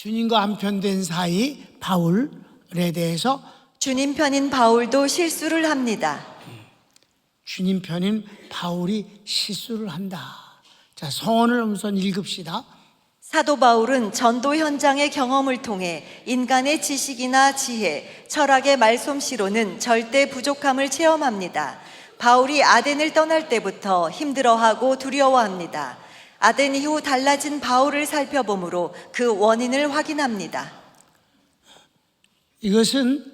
주님과 한편 된 사이 바울에 대해서 주님 편인 바울도 실수를 합니다. 주님 편인 바울이 실수를 한다. 자, 서원을 우선 읽읍시다. 사도 바울은 전도 현장의 경험을 통해 인간의 지식이나 지혜, 철학의 말솜씨로는 절대 부족함을 체험합니다. 바울이 아덴을 떠날 때부터 힘들어하고 두려워합니다. 아덴 이후 달라진 바울을 살펴보므로 그 원인을 확인합니다. 이것은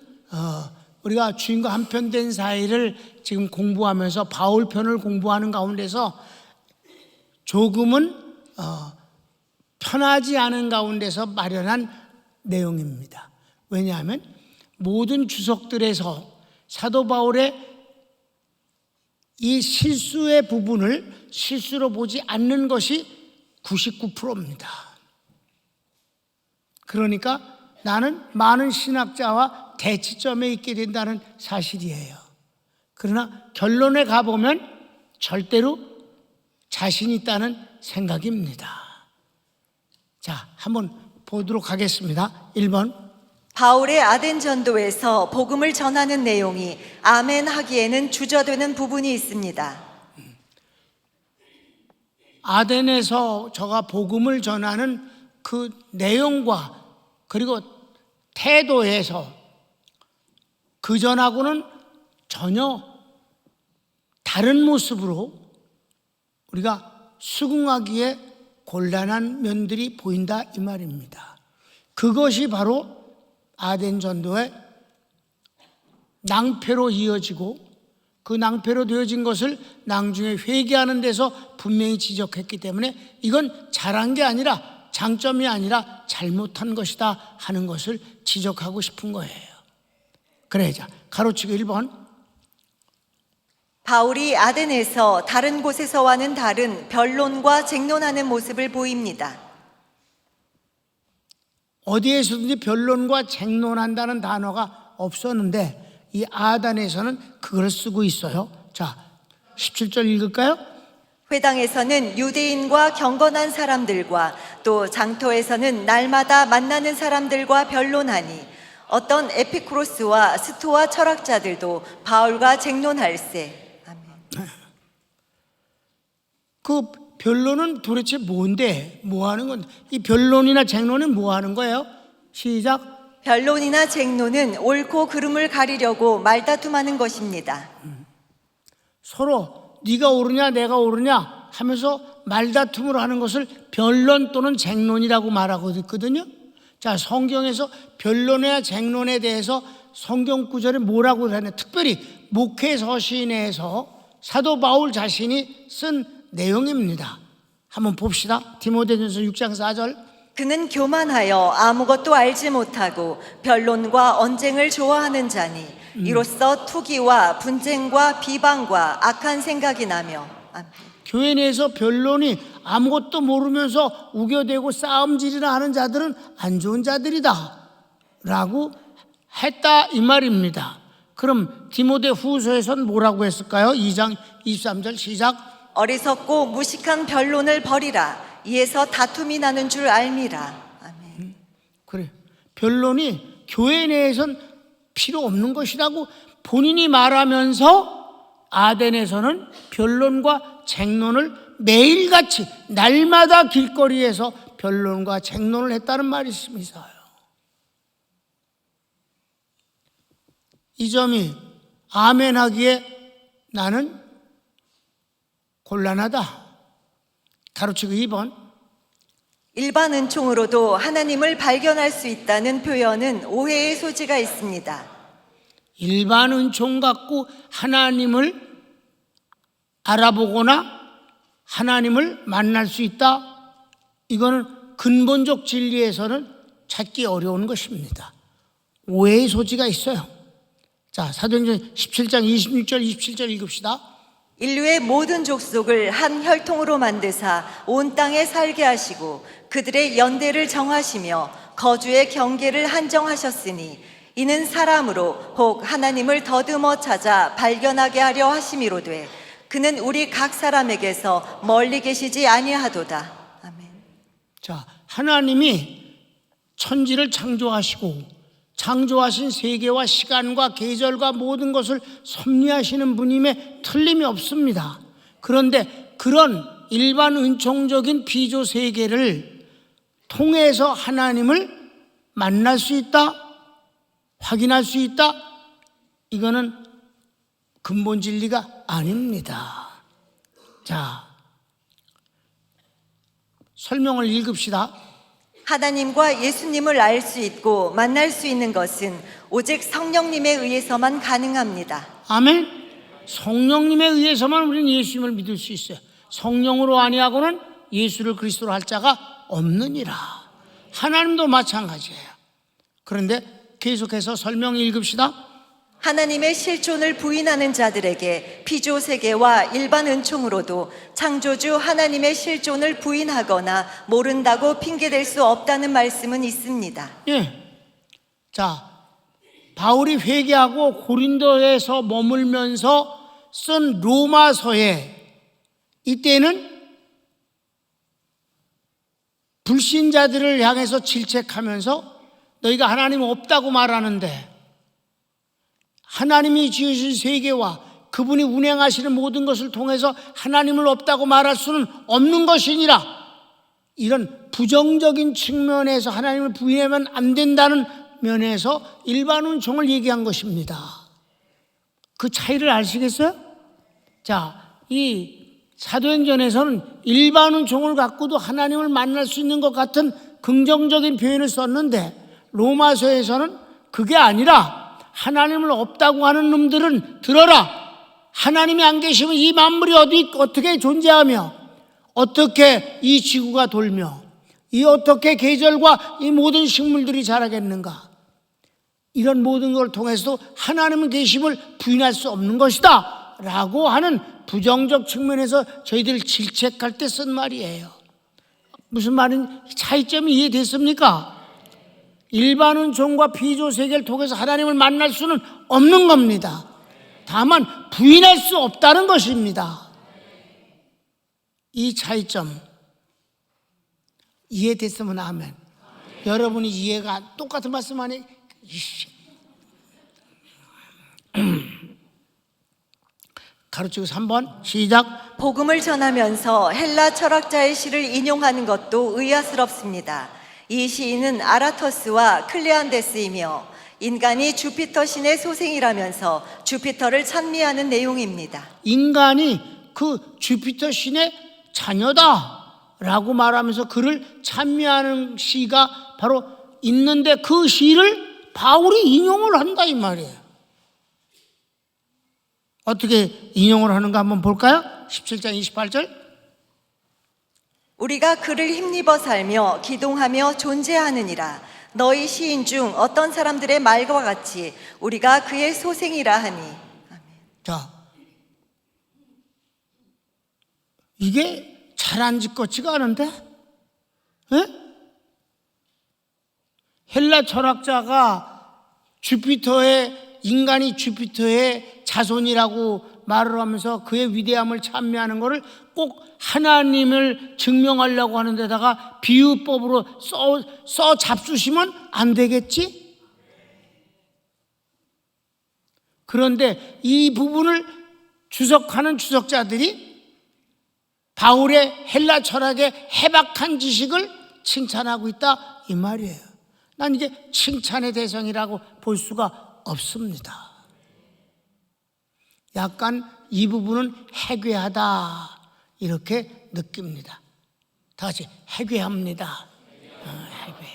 우리가 주님과 한편 된 사이를 지금 공부하면서 바울 편을 공부하는 가운데서 조금은 편하지 않은 가운데서 마련한 내용입니다. 왜냐하면 모든 주석들에서 사도 바울의 이 실수의 부분을 실수로 보지 않는 것이 99%입니다. 그러니까 나는 많은 신학자와 대치점에 있게 된다는 사실이에요. 그러나 결론에 가보면 절대로 자신 있다는 생각입니다. 자, 한번 보도록 하겠습니다. 1번. 바울의 아덴 전도에서 복음을 전하는 내용이 아멘 하기에는 주저되는 부분이 있습니다. 아덴에서 저가 복음을 전하는 그 내용과 그리고 태도에서 그전하고는 전혀 다른 모습으로 우리가 수긍하기에 곤란한 면들이 보인다 이 말입니다. 그것이 바로 아덴 전도의 낭패로 이어지고 그 낭패로 되어진 것을 나중에 회개하는 데서 분명히 지적했기 때문에 이건 잘한 게 아니라 장점이 아니라 잘못한 것이다 하는 것을 지적하고 싶은 거예요. 그래, 자, 가로치고 1번. 바울이 아덴에서 다른 곳에서와는 다른 변론과 쟁론하는 모습을 보입니다. 어디에서든지 변론과 쟁론한다는 단어가 없었는데 이 아덴에서는 그걸 쓰고 있어요. 자, 17절 읽을까요? 회당에서는 유대인과 경건한 사람들과 또 장터에서는 날마다 만나는 사람들과 변론하니 어떤 에피쿠로스와 스토아 철학자들도 바울과 쟁론할세. 아멘. 그 변론은 도대체 뭔데? 뭐 하는 건데? 이 변론이나 쟁론은 뭐 하는 거예요? 시작. 변론이나 쟁론은 옳고 그름을 가리려고 말다툼하는 것입니다. 서로 네가 옳으냐 내가 옳으냐 하면서 말다툼을 하는 것을 변론 또는 쟁론이라고 말하고 있거든요. 자, 성경에서 변론이나 쟁론에 대해서 성경 구절에 뭐라고 하냐, 특별히 목회 서신에서 사도 바울 자신이 쓴 내용입니다. 한번 봅시다. 디모데전서 6장 4절. 그는 교만하여 아무것도 알지 못하고 변론과 언쟁을 좋아하는 자니 이로써 투기와 분쟁과 비방과 악한 생각이 나며. 아멘. 교회 내에서 변론이 아무것도 모르면서 우겨대고 싸움질이나 하는 자들은 안 좋은 자들이다 라고 했다 이 말입니다. 그럼 디모데 후서에선 뭐라고 했을까요? 2장 23절 시작. 어리석고 무식한 변론을 버리라. 이에서 다툼이 나는 줄 알미라. 아멘. 그래, 변론이 교회 내에선 필요 없는 것이라고 본인이 말하면서 아덴에서는 변론과 쟁론을 매일같이 날마다 길거리에서 변론과 쟁론을 했다는 말이 있어요. 이 점이 아멘하기에 나는 곤란하다. 가로치고 2번. 일반 은총으로도 하나님을 발견할 수 있다는 표현은 오해의 소지가 있습니다. 일반 은총 갖고 하나님을 알아보거나 하나님을 만날 수 있다? 이거는 근본적 진리에서는 찾기 어려운 것입니다. 오해의 소지가 있어요. 자, 사도행전 17장 26절 27절 읽읍시다. 인류의 모든 족속을 한 혈통으로 만드사 온 땅에 살게 하시고 그들의 연대를 정하시며 거주의 경계를 한정하셨으니 이는 사람으로 혹 하나님을 더듬어 찾아 발견하게 하려 하심이로되 그는 우리 각 사람에게서 멀리 계시지 아니하도다. 아멘. 자, 하나님이 천지를 창조하시고 창조하신 세계와 시간과 계절과 모든 것을 섭리하시는 분임에 틀림이 없습니다. 그런데 그런 일반 은총적인 비조 세계를 통해서 하나님을 만날 수 있다, 확인할 수 있다, 이거는 근본 진리가 아닙니다. 자, 설명을 읽읍시다. 하나님과 예수님을 알 수 있고 만날 수 있는 것은 오직 성령님에 의해서만 가능합니다. 아멘. 성령님에 의해서만 우리는 예수님을 믿을 수 있어요. 성령으로 아니하고는 예수를 그리스도로 할 자가 없느니라. 하나님도 마찬가지예요. 그런데 계속해서 설명 읽읍시다. 하나님의 실존을 부인하는 자들에게 피조 세계와 일반 은총으로도 창조주 하나님의 실존을 부인하거나 모른다고 핑계댈 수 없다는 말씀은 있습니다. 예. 자, 바울이 회개하고 고린도에서 머물면서 쓴 로마서에 이때는 불신자들을 향해서 질책하면서 너희가 하나님 없다고 말하는데 하나님이 지으신 세계와 그분이 운행하시는 모든 것을 통해서 하나님을 없다고 말할 수는 없는 것이니라. 이런 부정적인 측면에서 하나님을 부인하면 안 된다는 면에서 일반 은총을 얘기한 것입니다. 그 차이를 아시겠어요? 자, 이 사도행전에서는 일반 은총을 갖고도 하나님을 만날 수 있는 것 같은 긍정적인 표현을 썼는데 로마서에서는 그게 아니라 하나님을 없다고 하는 놈들은 들어라. 하나님이 안 계시면 이 만물이 어떻게 존재하며 어떻게 이 지구가 돌며 이 어떻게 계절과 이 모든 식물들이 자라겠는가. 이런 모든 걸 통해서도 하나님의 계심을 부인할 수 없는 것이다 라고 하는 부정적 측면에서 저희들 질책할 때 쓴 말이에요. 무슨 말인지 차이점이 이해됐습니까? 일반 은총과 비조 세계를 통해서 하나님을 만날 수는 없는 겁니다. 다만 부인할 수 없다는 것입니다. 이 차이점 이해됐으면 아멘. 여러분이 이해가 똑같은 말씀 하니 가르치고 3번 시작. 복음을 전하면서 헬라 철학자의 시를 인용하는 것도 의아스럽습니다. 이 시인은 아라토스와 클레안데스이며 인간이 주피터 신의 소생이라면서 주피터를 찬미하는 내용입니다. 인간이 그 주피터 신의 자녀다 라고 말하면서 그를 찬미하는 시가 바로 있는데 그 시를 바울이 인용을 한다 이 말이에요. 어떻게 인용을 하는가 한번 볼까요? 17장 28절. 우리가 그를 힘입어 살며 기동하며 존재하느니라. 너희 시인 중 어떤 사람들의 말과 같이 우리가 그의 소생이라 하니. 아멘. 자, 이게 잘 안 짓것지가 않은데? 에? 헬라 철학자가 인간이 주피터의 자손이라고 말을 하면서 그의 위대함을 찬미하는 것을 꼭 하나님을 증명하려고 하는 데다가 비유법으로 써 잡수시면 안 되겠지? 그런데 이 부분을 주석하는 주석자들이 바울의 헬라 철학의 해박한 지식을 칭찬하고 있다 이 말이에요. 난 이게 칭찬의 대상이라고 볼 수가 없습니다. 약간 이 부분은 해괴하다 이렇게 느낍니다. 다 같이 해괴합니다. 해괴.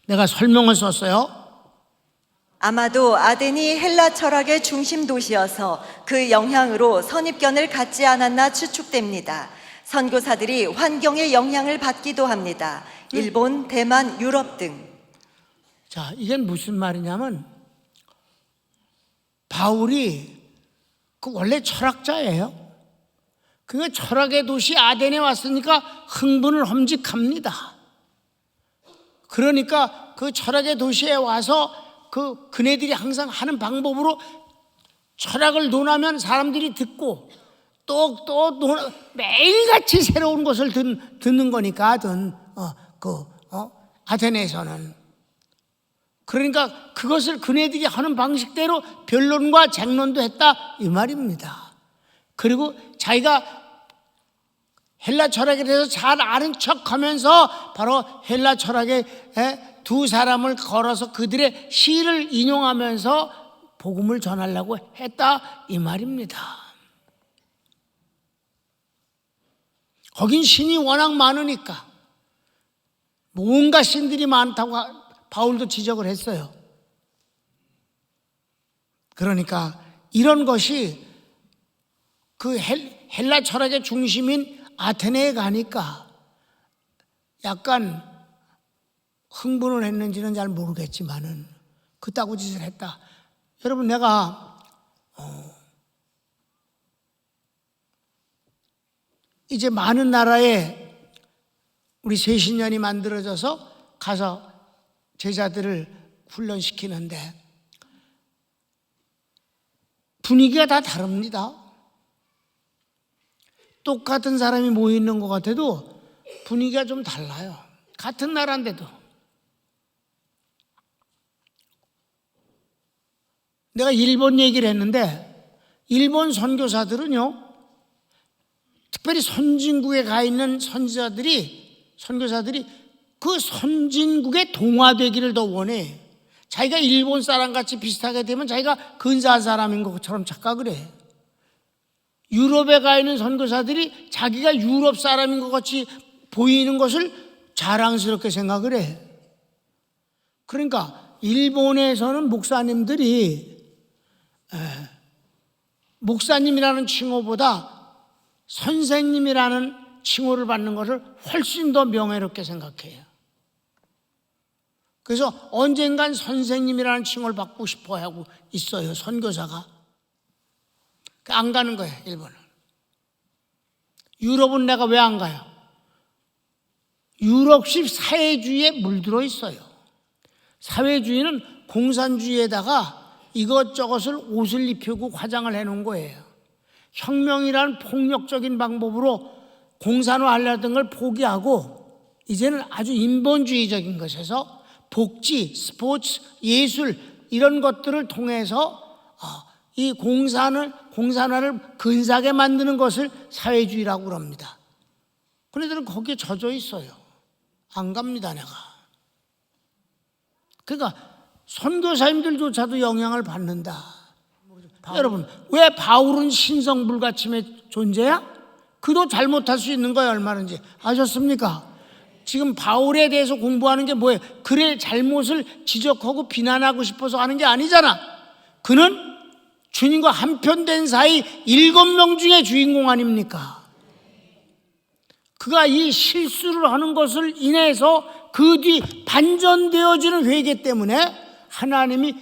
내가 설명을 썼어요. 아마도 아덴이 헬라 철학의 중심 도시여서 그 영향으로 선입견을 갖지 않았나 추측됩니다. 선교사들이 환경의 영향을 받기도 합니다. 일본, 대만, 유럽 등. 자, 이건 무슨 말이냐면 바울이 원래 철학자예요. 그러니까 철학의 도시 아덴에 왔으니까 흥분을 험직합니다. 그러니까 그 철학의 도시에 와서 그네들이 항상 하는 방법으로 철학을 논하면 사람들이 듣고 매일같이 새로운 것을 듣는 거니까 아테네에서는. 그러니까 그것을 그네들이 하는 방식대로 변론과 쟁론도 했다 이 말입니다. 그리고 자기가 헬라 철학에 대해서 잘 아는 척하면서 바로 헬라 철학의 두 사람을 걸어서 그들의 시를 인용하면서 복음을 전하려고 했다 이 말입니다. 거긴 신이 워낙 많으니까 뭔가 신들이 많다고 바울도 지적을 했어요. 그러니까 이런 것이 그 헬라 철학의 중심인 아테네에 가니까 약간 흥분을 했는지는 잘 모르겠지만은 그따구 짓을 했다. 여러분, 내가 이제 많은 나라에 우리 새신년이 만들어져서 가서 제자들을 훈련시키는데 분위기가 다 다릅니다. 똑같은 사람이 모여 있는 것 같아도 분위기가 좀 달라요. 같은 나라인데도. 내가 일본 얘기를 했는데 일본 선교사들은요, 특별히 선진국에 가 있는 선교사들이 그 선진국에 동화되기를 더 원해. 자기가 일본 사람 같이 비슷하게 되면 자기가 근사한 사람인 것처럼 착각을 해. 유럽에 가 있는 선교사들이 자기가 유럽 사람인 것 같이 보이는 것을 자랑스럽게 생각을 해. 그러니까 일본에서는 목사님이라는 칭호보다 선생님이라는 칭호를 받는 것을 훨씬 더 명예롭게 생각해요. 그래서 언젠간 선생님이라는 칭호를 받고 싶어 하고 있어요, 선교사가. 안 가는 거예요, 일본은. 유럽은 내가 왜 안 가요? 유럽식 사회주의에 물들어 있어요. 사회주의는 공산주의에다가 이것저것을 옷을 입히고 화장을 해놓은 거예요. 혁명이라는 폭력적인 방법으로 공산화하려던 걸 포기하고 이제는 아주 인본주의적인 것에서 복지, 스포츠, 예술 이런 것들을 통해서 이 공산화를 근사하게 만드는 것을 사회주의라고 그럽니다. 그네들은 거기에 젖어 있어요. 안 갑니다, 내가. 그러니까 선교사님들조차도 영향을 받는다. 여러분, 왜 바울은 신성불가침의 존재야? 그도 잘못할 수 있는 거예요, 얼마든지. 아셨습니까? 지금 바울에 대해서 공부하는 게 뭐예요? 그의 잘못을 지적하고 비난하고 싶어서 하는 게 아니잖아. 그는 주님과 한편된 사이 7명 중에 주인공 아닙니까? 그가 이 실수를 하는 것을 인해서 그 뒤 반전되어지는 회개 때문에 하나님이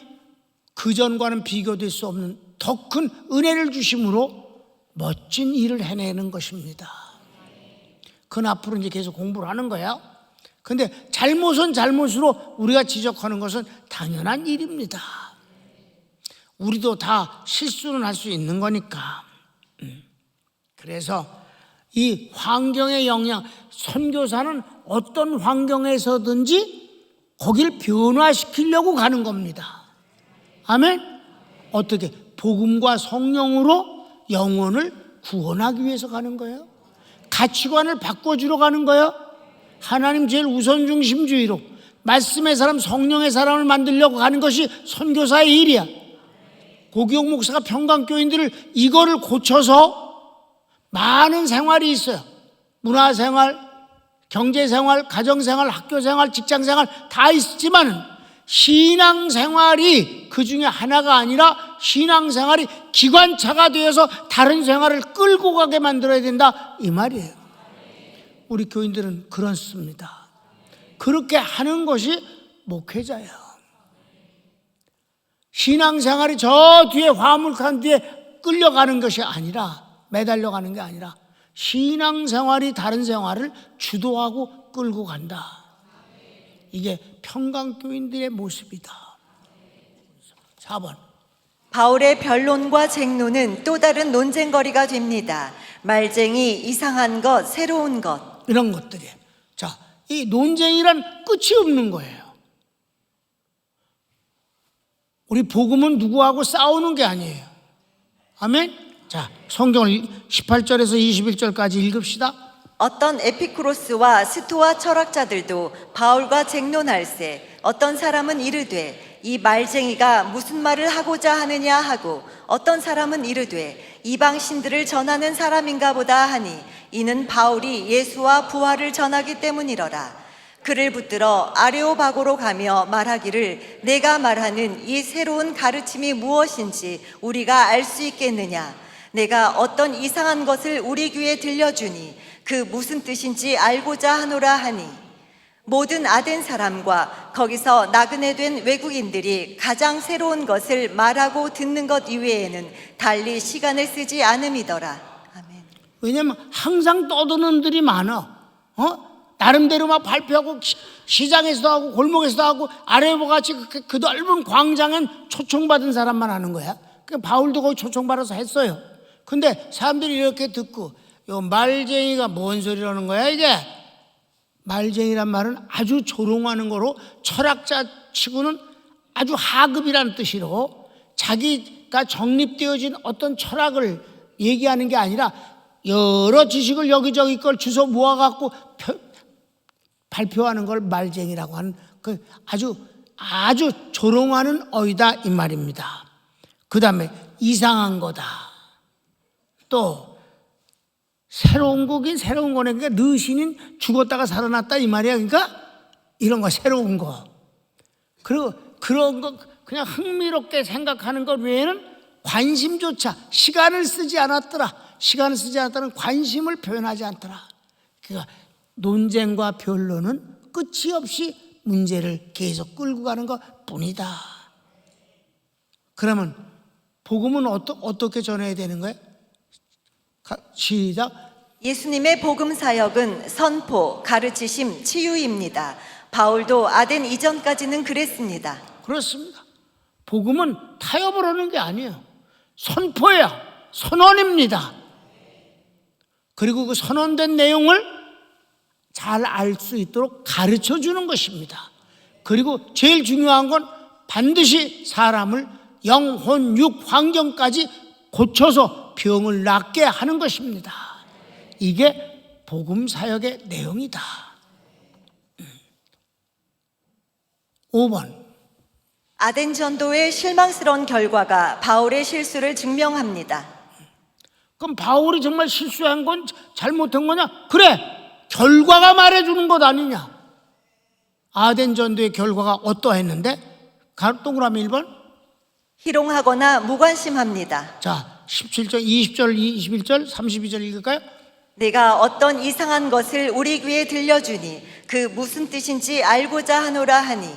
그전과는 비교될 수 없는 더 큰 은혜를 주심으로 멋진 일을 해내는 것입니다. 그건 앞으로 이제 계속 공부를 하는 거야. 근데 잘못은 잘못으로 우리가 지적하는 것은 당연한 일입니다. 우리도 다 실수는 할 수 있는 거니까. 그래서 이 환경의 영향, 선교사는 어떤 환경에서든지 거기를 변화시키려고 가는 겁니다. 아멘? 어떻게? 복음과 성령으로 영혼을 구원하기 위해서 가는 거예요. 가치관을 바꿔주러 가는 거예요. 하나님 제일 우선중심주의로 말씀의 사람, 성령의 사람을 만들려고 가는 것이 선교사의 일이야. 고기용 목사가 평강교인들을 이거를 고쳐서 많은 생활이 있어요. 문화생활, 경제생활, 가정생활, 학교생활, 직장생활 다 있지만 신앙생활이 그 중에 하나가 아니라 신앙생활이 기관차가 되어서 다른 생활을 끌고 가게 만들어야 된다 이 말이에요. 우리 교인들은 그렇습니다. 그렇게 하는 것이 목회자예요. 신앙생활이 저 뒤에 화물칸 뒤에 끌려가는 것이 아니라, 매달려가는 게 아니라 신앙생활이 다른 생활을 주도하고 끌고 간다. 이게 평강교인들의 모습이다. 4번. 바울의 변론과 쟁론은 또 다른 논쟁거리가 됩니다. 말쟁이, 이상한 것, 새로운 것. 이런 것들이에요. 자, 이 논쟁이란 끝이 없는 거예요. 우리 복음은 누구하고 싸우는 게 아니에요. 아멘? 자, 성경을 18절에서 21절까지 읽읍시다. 어떤 에피쿠로스와 스토아 철학자들도 바울과 쟁론할세 어떤 사람은 이르되 이 말쟁이가 무슨 말을 하고자 하느냐 하고 어떤 사람은 이르되 이방 신들을 전하는 사람인가 보다 하니 이는 바울이 예수와 부활을 전하기 때문이러라. 그를 붙들어 아레오바고로 가며 말하기를 내가 말하는 이 새로운 가르침이 무엇인지 우리가 알 수 있겠느냐. 내가 어떤 이상한 것을 우리 귀에 들려주니 그 무슨 뜻인지 알고자 하노라 하니 모든 아덴 사람과 거기서 나그네 된 외국인들이 가장 새로운 것을 말하고 듣는 것 이외에는 달리 시간을 쓰지 않음이더라. 아멘. 왜냐면 항상 떠드는 놈들이 많아. 나름대로 막 발표하고 시장에서도 하고 골목에서도 하고 아레오바같이 그 넓은 광장엔 초청받은 사람만 하는 거야. 바울도 거기 초청받아서 했어요. 근데 사람들이 이렇게 듣고 요 말쟁이가 뭔 소리라는 거야 이게. 말쟁이란 말은 아주 조롱하는 거로 철학자 치고는 아주 하급이라는 뜻이로 자기가 정립되어진 어떤 철학을 얘기하는 게 아니라 여러 지식을 여기저기 걸 주워 모아갖고 발표하는 걸 말쟁이라고 하는 그 아주 조롱하는 어이다 이 말입니다. 그 다음에 이상한 거다. 또 새로운 거긴 새로운 거네. 그러니까 느신인 죽었다가 살아났다 이 말이야. 그러니까 이런 거 새로운 거. 그리고 그런 거 그냥 흥미롭게 생각하는 것 외에는 관심조차 시간을 쓰지 않았더라. 시간을 쓰지 않았다는 관심을 표현하지 않더라. 그러니까 논쟁과 변론은 끝이 없이 문제를 계속 끌고 가는 것 뿐이다. 그러면 복음은 어떻게 전해야 되는 거예요? 시작. 예수님의 복음 사역은 선포, 가르치심, 치유입니다. 바울도 아덴 이전까지는 그랬습니다. 그렇습니다. 복음은 타협을 하는 게 아니에요. 선포야, 선언입니다. 그리고 그 선언된 내용을 잘 알 수 있도록 가르쳐 주는 것입니다. 그리고 제일 중요한 건 반드시 사람을 영혼, 육, 환경까지 고쳐서 병을 낫게 하는 것입니다. 이게 복음 사역의 내용이다. 5번. 아덴 전도의 실망스러운 결과가 바울의 실수를 증명합니다. 그럼 바울이 정말 실수한 건 잘못한 거냐? 그래, 결과가 말해주는 것 아니냐? 아덴 전도의 결과가 어떠했는데? 동그라미 1번. 희롱하거나 무관심합니다. 자, 17절, 20절, 21절, 32절 읽을까요? 내가 어떤 이상한 것을 우리 귀에 들려주니 그 무슨 뜻인지 알고자 하노라 하니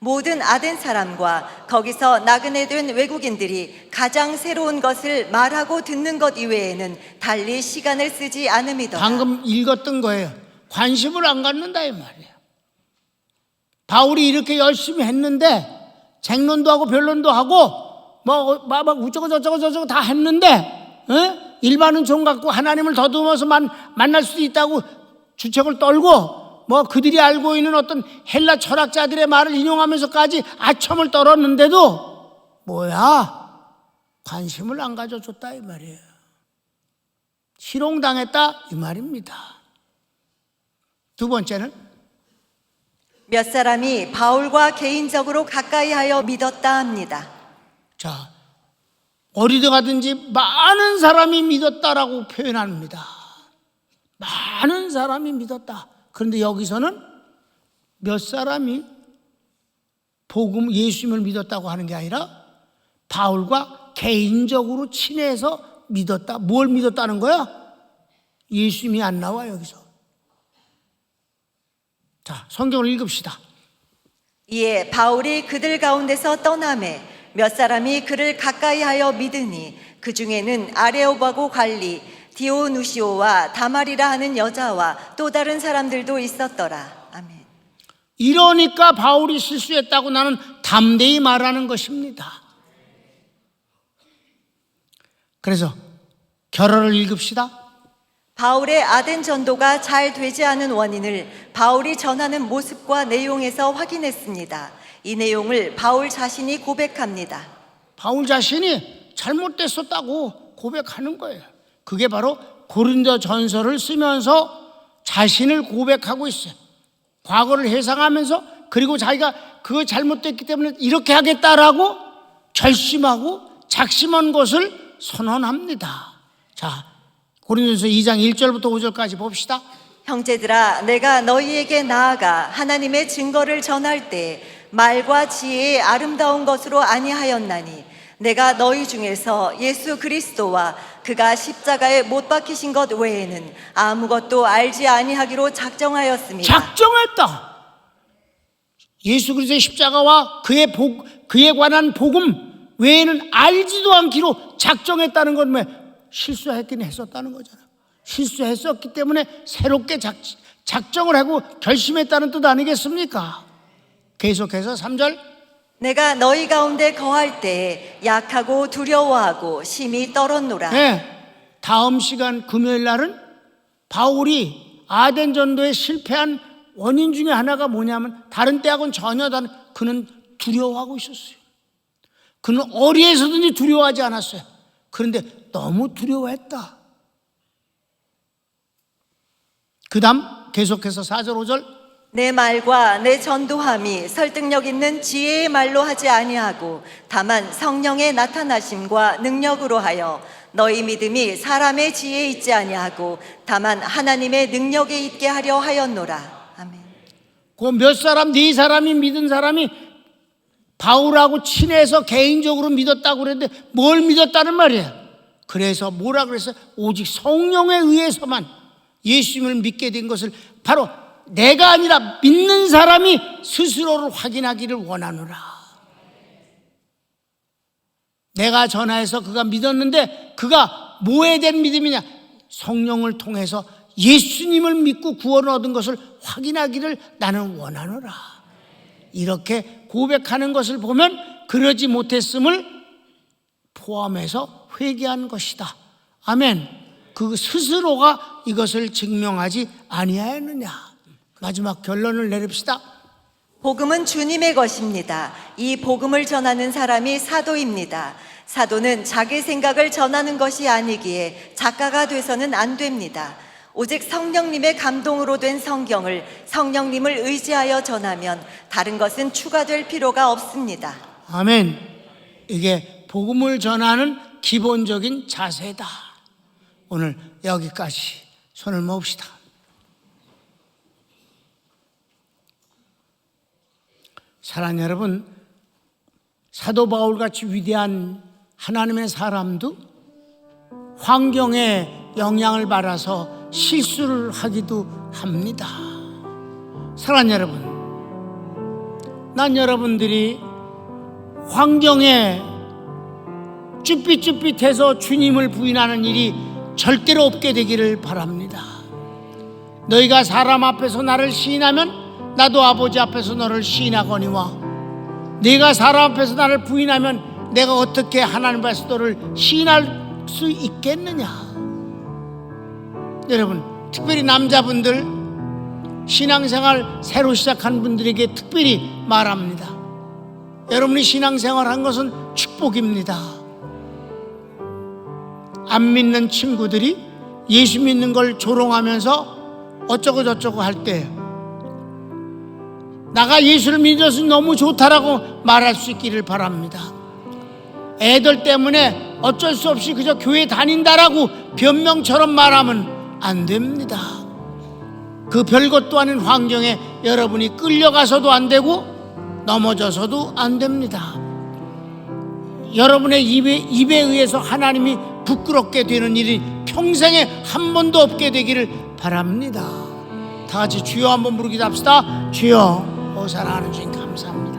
모든 아덴 사람과 거기서 나그네 된 외국인들이 가장 새로운 것을 말하고 듣는 것 이외에는 달리 시간을 쓰지 않음이더라. 방금 읽었던 거예요. 관심을 안 갖는다 이 말이에요. 바울이 이렇게 열심히 했는데 쟁론도 하고 변론도 하고 막 우쩌고 저쩌고 다 했는데 일반은 종 갖고 하나님을 더듬어서 만날 수도 있다고 주책을 떨고 그들이 알고 있는 어떤 헬라 철학자들의 말을 인용하면서까지 아첨을 떨었는데도 뭐야? 관심을 안 가져줬다 이 말이에요. 희롱당했다 이 말입니다. 두 번째는 몇 사람이 바울과 개인적으로 가까이 하여 믿었다 합니다. 자, 어디든 가든지 많은 사람이 믿었다라고 표현합니다. 많은 사람이 믿었다. 그런데 여기서는 몇 사람이 복음 예수님을 믿었다고 하는 게 아니라 바울과 개인적으로 친해서 믿었다. 뭘 믿었다는 거야? 예수님이 안 나와 여기서. 자, 성경을 읽읍시다. 이에 바울이 그들 가운데서 떠나매 몇 사람이 그를 가까이 하여 믿으니 그 중에는 아레오바고 관리 디오누시오와 다말이라 하는 여자와 또 다른 사람들도 있었더라. 아멘. 이러니까 바울이 실수했다고 나는 담대히 말하는 것입니다. 그래서 결어를 읽읍시다. 바울의 아덴 전도가 잘 되지 않은 원인을 바울이 전하는 모습과 내용에서 확인했습니다. 이 내용을 바울 자신이 고백합니다. 바울 자신이 잘못됐었다고 고백하는 거예요. 그게 바로 고린도 전서를 쓰면서 자신을 고백하고 있어요. 과거를 회상하면서, 그리고 자기가 그거 잘못됐기 때문에 이렇게 하겠다라고 결심하고 작심한 것을 선언합니다. 자, 고린도전서 2장 1절부터 5절까지 봅시다. 형제들아, 내가 너희에게 나아가 하나님의 증거를 전할 때 말과 지혜의 아름다운 것으로 아니하였나니 내가 너희 중에서 예수 그리스도와 그가 십자가에 못 박히신 것 외에는 아무것도 알지 아니하기로 작정하였습니다. 작정했다. 예수 그리스도의 십자가와 그에 관한 복음 외에는 알지도 않기로 작정했다는 건 왜? 실수했긴 했었다는 거잖아. 실수했었기 때문에 새롭게 작정을 하고 결심했다는 뜻 아니겠습니까? 계속해서 3절. 내가 너희 가운데 거할 때 약하고 두려워하고 심히 떨었노라. 네, 다음 시간 금요일 날은 바울이 아덴 전도에 실패한 원인 중에 하나가 뭐냐면, 다른 때하고는 전혀 다른, 그는 두려워하고 있었어요. 그는 어디에서든지 두려워하지 않았어요. 그런데 너무 두려워했다. 그 다음 계속해서 4절 5절. 내 말과 내 전도함이 설득력 있는 지혜의 말로 하지 아니하고 다만 성령의 나타나심과 능력으로 하여 너희 믿음이 사람의 지혜에 있지 아니하고 다만 하나님의 능력에 있게 하려 하였노라. 아멘. 그 몇 사람, 네 사람이 믿은 사람이 바울하고 친해서 개인적으로 믿었다고 그랬는데 뭘 믿었다는 말이에요? 그래서 뭐라 그랬어요? 오직 성령에 의해서만 예수님을 믿게 된 것을, 바로 내가 아니라 믿는 사람이 스스로를 확인하기를 원하노라. 내가 전하여서 그가 믿었는데 그가 뭐에 대한 믿음이냐? 성령을 통해서 예수님을 믿고 구원을 얻은 것을 확인하기를 나는 원하노라. 이렇게 고백하는 것을 보면 그러지 못했음을 포함해서 회개한 것이다. 아멘. 그 스스로가 이것을 증명하지 아니하였느냐. 마지막 결론을 내립시다. 복음은 주님의 것입니다. 이 복음을 전하는 사람이 사도입니다. 사도는 자기 생각을 전하는 것이 아니기에 작가가 돼서는 안 됩니다. 오직 성령님의 감동으로 된 성경을 성령님을 의지하여 전하면 다른 것은 추가될 필요가 없습니다. 아멘. 이게 복음을 전하는 기본적인 자세다. 오늘 여기까지 손을 모읍시다. 사랑하는 여러분, 사도 바울같이 위대한 하나님의 사람도 환경에 영향을 받아서 실수를 하기도 합니다. 사랑하는 여러분, 난 여러분들이 환경에 쭈삣쭈삣해서 주님을 부인하는 일이 절대로 없게 되기를 바랍니다. 너희가 사람 앞에서 나를 시인하면 나도 아버지 앞에서 너를 시인하거니와, 네가 사람 앞에서 나를 부인하면 내가 어떻게 하나님 앞에서 너를 시인할 수 있겠느냐. 여러분, 특별히 남자분들, 신앙생활 새로 시작한 분들에게 특별히 말합니다. 여러분이 신앙생활 한 것은 축복입니다. 안 믿는 친구들이 예수 믿는 걸 조롱하면서 어쩌고 저쩌고 할 때 나가 예수를 믿어서 너무 좋다라고 말할 수 있기를 바랍니다. 애들 때문에 어쩔 수 없이 그저 교회 다닌다라고 변명처럼 말하면 안 됩니다. 그 별것도 아닌 환경에 여러분이 끌려가서도 안 되고 넘어져서도 안 됩니다. 여러분의 입에 의해서 하나님이 부끄럽게 되는 일이 평생에 한 번도 없게 되기를 바랍니다. 다 같이 주여 한번 부르기도 합시다. 주여, 사랑하는 주님 감사합니다.